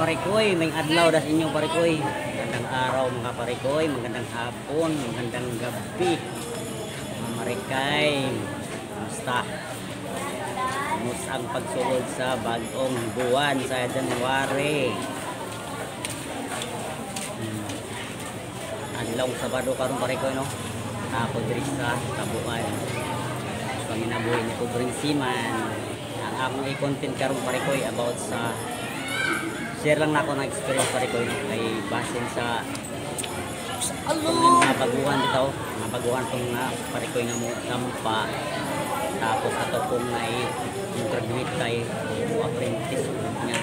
parikoy, may adlaw das inyo parikoy. Magandang araw mga parikoy, magandang hapon, magandang gabi. Mga marikay, kamusta? Kamusta ang pagsulod sa bagong buwan sa January? Adlaw Sabado karon parikoy no. Ako diri sa Tabuan. Panginabuhi ni Pobreng Siman. Ang akong i-content karon parikoy about sa share lang na ako ng experience parikoy kay basin sa mga baguhan dito, mga baguhan tong parikoy nga mo nampa. Tapos ato kong na-introduce kay apprentice niya.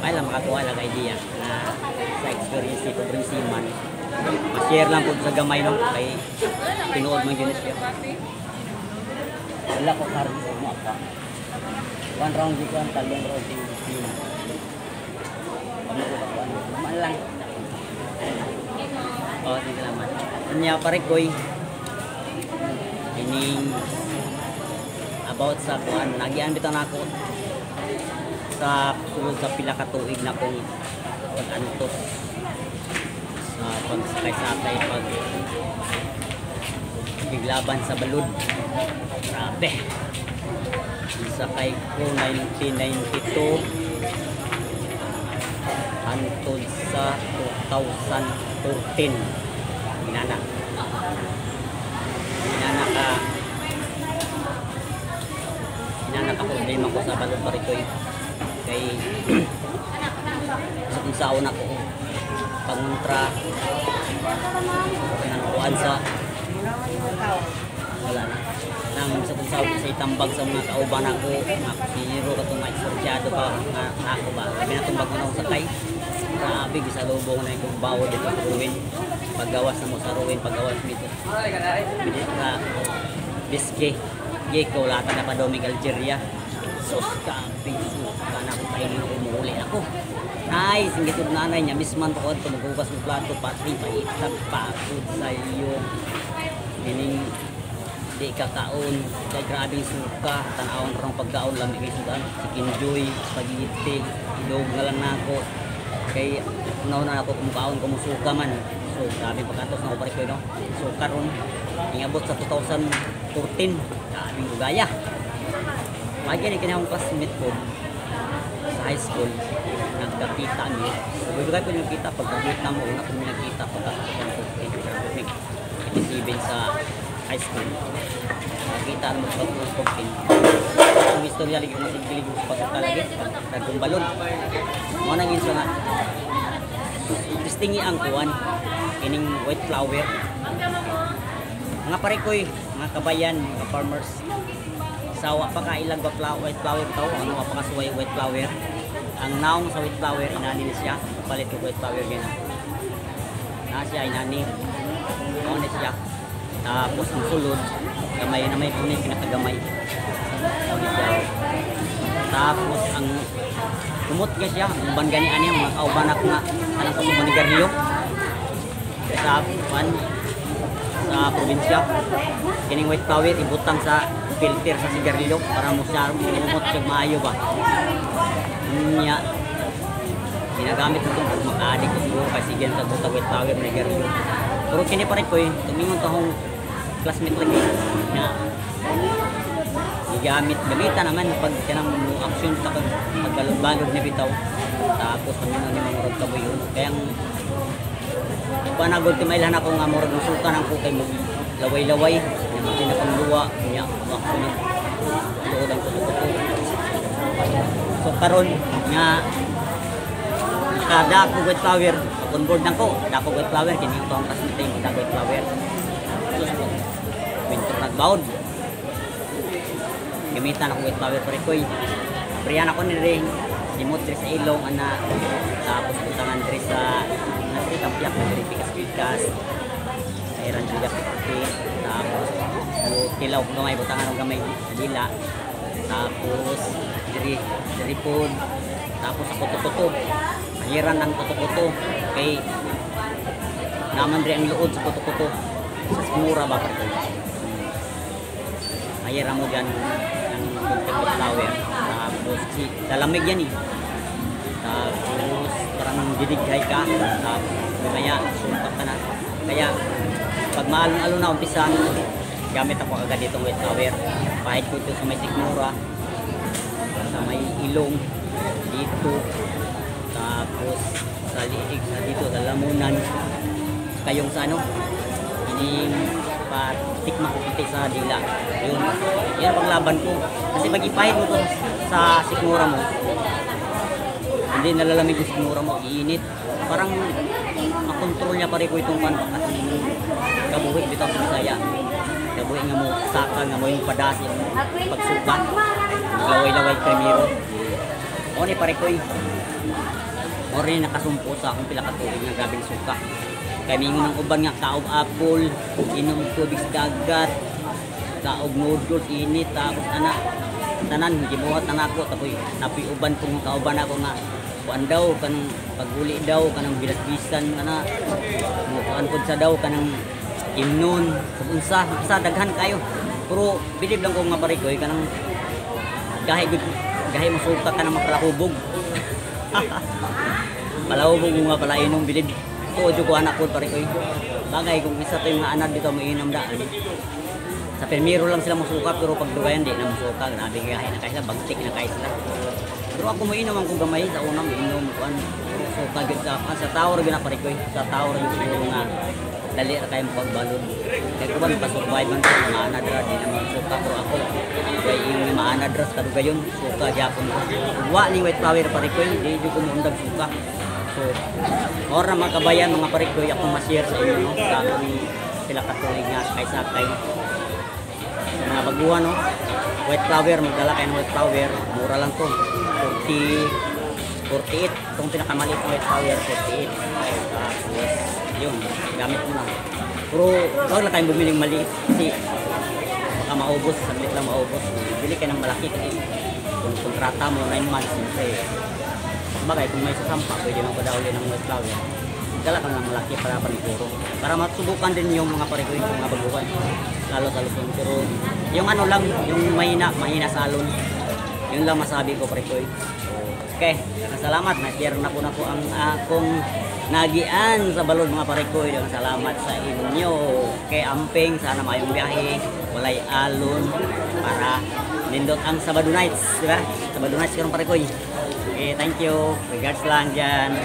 Ay lang makakuha lang idea na sa experience ni Pobreng Siman. Ma-share lang po sa gamay no kay tinuod man yun siya. Wala ko karon sa mo pa. One round dito ang talong round din. Naman lang. Oh, sige naman. Nya parikoy. Ining about sa kuan nagian bitaw nako sa sulod sa pila ka tuig na kong pag-antos sa pagsakay-sakay pag biglaban sa balud. Grabe. Sakay ko 1992 hantod sa 2014. Inana ako din ako sa balud parikoy kay sa kung saon ako pangontra nang kuan sa wala na nang sa kung saon sa itambag sa mga kauban ako si Hero katong maisorsyado pa nga ako ba kami natumbag na ako sakay grabe sa lubong na ikong bawo dito sa ruin paggawas na mo sa ruin paggawas dito bidit na biske Geko lata na pa domig Algeria sos camping suka na ko kainin ako umuuli ako nice ang gitod nanay niya misman to ko maghugas ng plato patri paitag pagod sa iyo meaning di kakaon kay grabing suka tanawon parang pagkaon lamig kay sudan chicken joy spaghetti idog na lang nako kay nauna ako kumukaon kumusuka man so grabe pagkatos na ko parikoy no so karon ingabot sa 2014 grabing ugaya lagi ni kanyang classmate ko sa high school nagkakita niyo bigay ko yung kita pagkabit na mo una ko nakita pagkakita ko kay sa high school nakita mo sa 2014 ang istorya lagi ko masiglig sa pagkakita lagi nagkong balon mo nang inso na distingi ang kuwan ining white flower mga parikoy mga kabayan mga farmers sawa pa ka ilang white flower tao ano pa ka suway white flower ang naong sa white flower inani siya palit ko white flower gina na siya inani ano na siya tapos ang sulod gamay na may kunin pinakagamay tapos ang kumot ka siya ang bangani ani mga kaubanak na anang kasubang ni Garrio sa pan sa probinsya kining white flower ibutang sa filter sa sigarilyo para mo siya umot siya maayo ba niya ginagamit ito pag maka-addict ko siguro kasi yan sa buta white flower na sigarilyo pero kini pa rin ko tumingon tahong classmate lagi na gamitan naman pag kanang action sa pagbalog-balog na bitaw tapos tumingon ni mga rog kaboy yun kaya panagod timailan ako nga murag musukan ang kukay mo laway-laway hindi na pangluwa niya ako na tuod ang kutukuto so karon nga kada ako white flower on board nang ko dako white flower kini ko ang classmate yung dako white flower so winter nagbaud gamitan ako white flower parikoy priyan ako ni ring simot sa ilong ana tapos utangan diri sa natri kampiak na diri pikas-pikas ayran juga piti tapos kilaw ko gamay butangan og gamay sa dila tapos diri pod tapos ako tututo ahiran ang tututo kay naman diri ang luod sa tututo sa mura ba pa ahiran mo diyan ang flower tapos si dalamig yan tapos nung didighay ka, kaya sumpak ka na. Kaya pag maalon-alon na umpisa, gamit ako agad itong wet flower. Pahid ko ito sa may sikmura, sa may ilong, dito, tapos sa liig, sa dito, sa lamunan, kayong sa ano, ining patikma ko kunti sa dila. Yun, yan paglaban ko. Kasi pag ipahid mo to sa sikmura mo, hindi nalalamig yung sikmura mo, iinit. Parang makontrol niya pare ko itong kabuhi bitaw sa Bisaya. Kabuhi nga mo saka nga mo yung padas yung pagsuka. Laway-laway primero. O ni pare ko o rin nakasumpo sa akong pila ka tubig nga grabing suka. Kaya mingon ng uban nga kaog apple, inom tubig sa dagat, kaog noodles, init, tapos anak tanan gibuhat na nako tapoy napoy uban kung kauban ako nga kuan daw kanang paguli daw kanang bilas-bisan ana kuan pud sa daw kanang imnon unsa sa daghan kayo pero bilib lang ko nga pare ko kanang gahi mo suka kanang makalahubog palahubog nga pala inom bilib tuod ko anak ko pare ko bagay kung isa to yung anak dito mo inom daan sa permiro lang sila masuka pero pag dugayan di na masuka grabe gahi na kayo bagtik na kayo sila. Pero ako mo inom ang kong gamay sa unang inom kuan suka gyud sa tower gyud na pare ko sa tower gyud siguro nga dali ra kay mo pagbalod. Kay ko ba pa-survive man sa maana dra di na masuka pero ako kay yung maana dra sa dugayon suka gyapon ko. Wa ni white flower pare ko di jud ko undag suka. So ora mga kabayan mga pare ko ako ma-share sa inyo no sa akong sila katulig nga kay sakay mga baguhan no white flower magdala kayo ng white flower mura lang to 48 itong pinakamaliit ng white flower 48 tapos yun gamit mo na pero huwag lang tayong bumiling maliit kasi baka maubos saglit lang maubos bili kayo ng malaki kasi kung kontrata mo 9 months siyempre bagay kung may sasampa pwede mo padawali ng white flower dala ka ng malaki para paniguro para masubukan din yung mga parikoy yung mga baguhan lalo sa Luzon pero yung ano lang yung mahina sa alon yun lang masabi ko parikoy okay salamat na-share na po ang akong nagian sa balod mga parikoy salamat sa inyo kay amping sana mayong biyahe walay alon para nindot ang Sabado nights diba Sabado nights karong parikoy okay thank you regards lang dyan